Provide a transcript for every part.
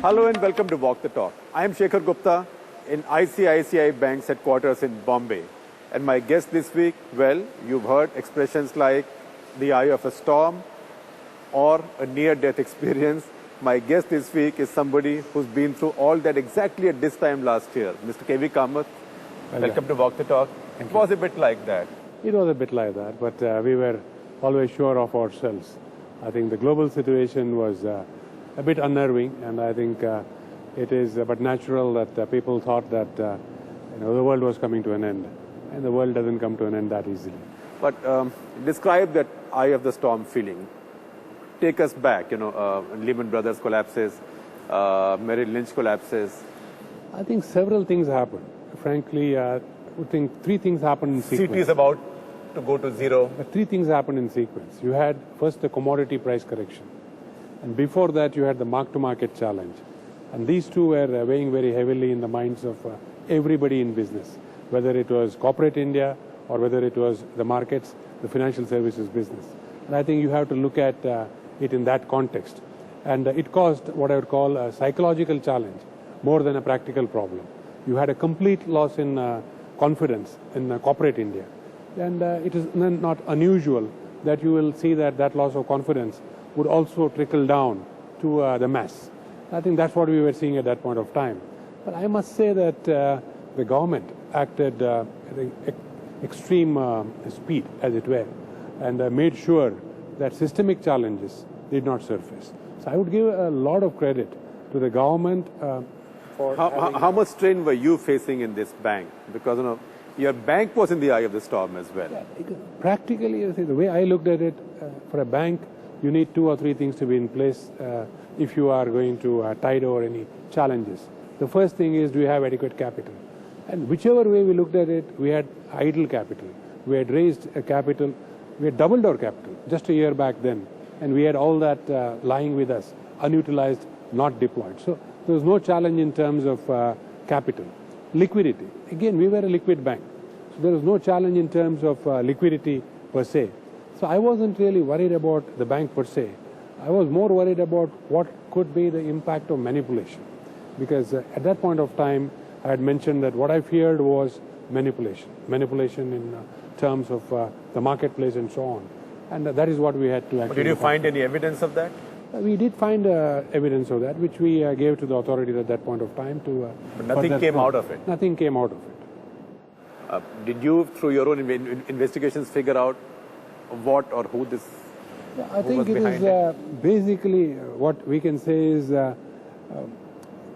Hello and welcome to Walk the Talk. I am Shekhar Gupta in ICICI Bank's headquarters in Bombay. And my guest this week, well, you've heard expressions like the eye of a storm or a near-death experience. My guest this week is somebody who's been through all that exactly at this time last year. Mr. K V Kamath, welcome to Walk the Talk. It was a bit like that. It was a bit like that, but we were always sure of ourselves. I think the global situation was a bit unnerving, and I think it is but natural that people thought that the world was coming to an end, and the world doesn't come to an end that easily. But describe that eye of the storm feeling. Take us back, Lehman Brothers collapses, Merrill Lynch collapses. I think several things happened. Frankly, I think three things happened in sequence. CT is about to go to zero. But three things happened in sequence. You had first the commodity price correction. And before that, you had the mark-to-market challenge. And these two were weighing very heavily in the minds of everybody in business, whether it was corporate India or whether it was the markets, the financial services business. And I think you have to look at it in that context. And it caused what I would call a psychological challenge more than a practical problem. You had a complete loss in confidence in corporate India. And it is not unusual that you will see that loss of confidence would also trickle down to the mass. I think that's what we were seeing at that point of time. But I must say that the government acted at extreme speed, as it were, and made sure that systemic challenges did not surface. So I would give a lot of credit to the government for how much strain were you facing in this bank? Because your bank was in the eye of the storm as well. Yeah, practically, the way I looked at it, for a bank, you need 2 or 3 things to be in place if you are going to tide over any challenges. The first thing is, do you have adequate capital? And whichever way we looked at it, we had idle capital. We had raised capital. We had doubled our capital just a year back then. And we had all that lying with us, unutilized, not deployed. So there was no challenge in terms of capital. Liquidity. Again, we were a liquid bank. So there was no challenge in terms of liquidity per se. So I wasn't really worried about the bank per se. I was more worried about what could be the impact of manipulation. Because at that point of time, I had mentioned that what I feared was manipulation. Manipulation in terms of the marketplace and so on. And that is what we had to actually... Did you find any evidence of that? We did find evidence of that, which we gave to the authorities at that point of time. But nothing came out of it? Nothing came out of it. Did you, through your own investigations, figure out what or who this I think it is basically what we can say is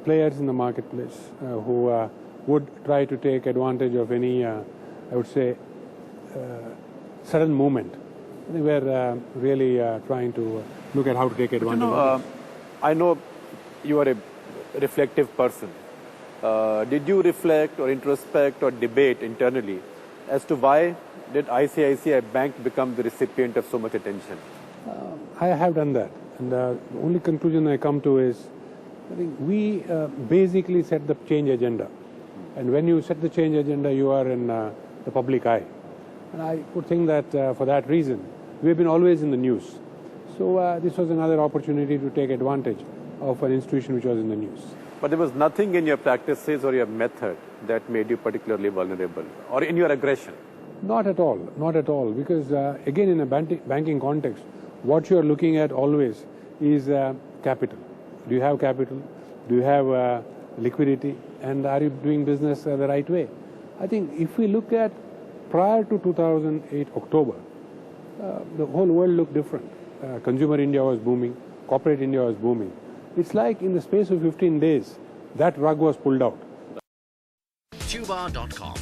players in the marketplace who would try to take advantage of any, I would say, sudden movement. They were really trying to look at how to take advantage of it. I know you are a reflective person. Did you reflect or introspect or debate internally as to why did ICICI Bank become the recipient of so much attention? I have done that. And the only conclusion I come to is, I think we basically set the change agenda. And when you set the change agenda, you are in the public eye. And I would think that for that reason, we have been always in the news. So this was another opportunity to take advantage of an institution which was in the news. But there was nothing in your practices or your method that made you particularly vulnerable, or in your aggression? Not at all, not at all. Because again, in a banking context, what you are looking at always is capital. Do you have capital? Do you have liquidity? And are you doing business the right way? I think if we look at prior to 2008 October, the whole world looked different. Consumer India was booming, corporate India was booming. It's like in the space of 15 days, that rug was pulled out. Tuba.com,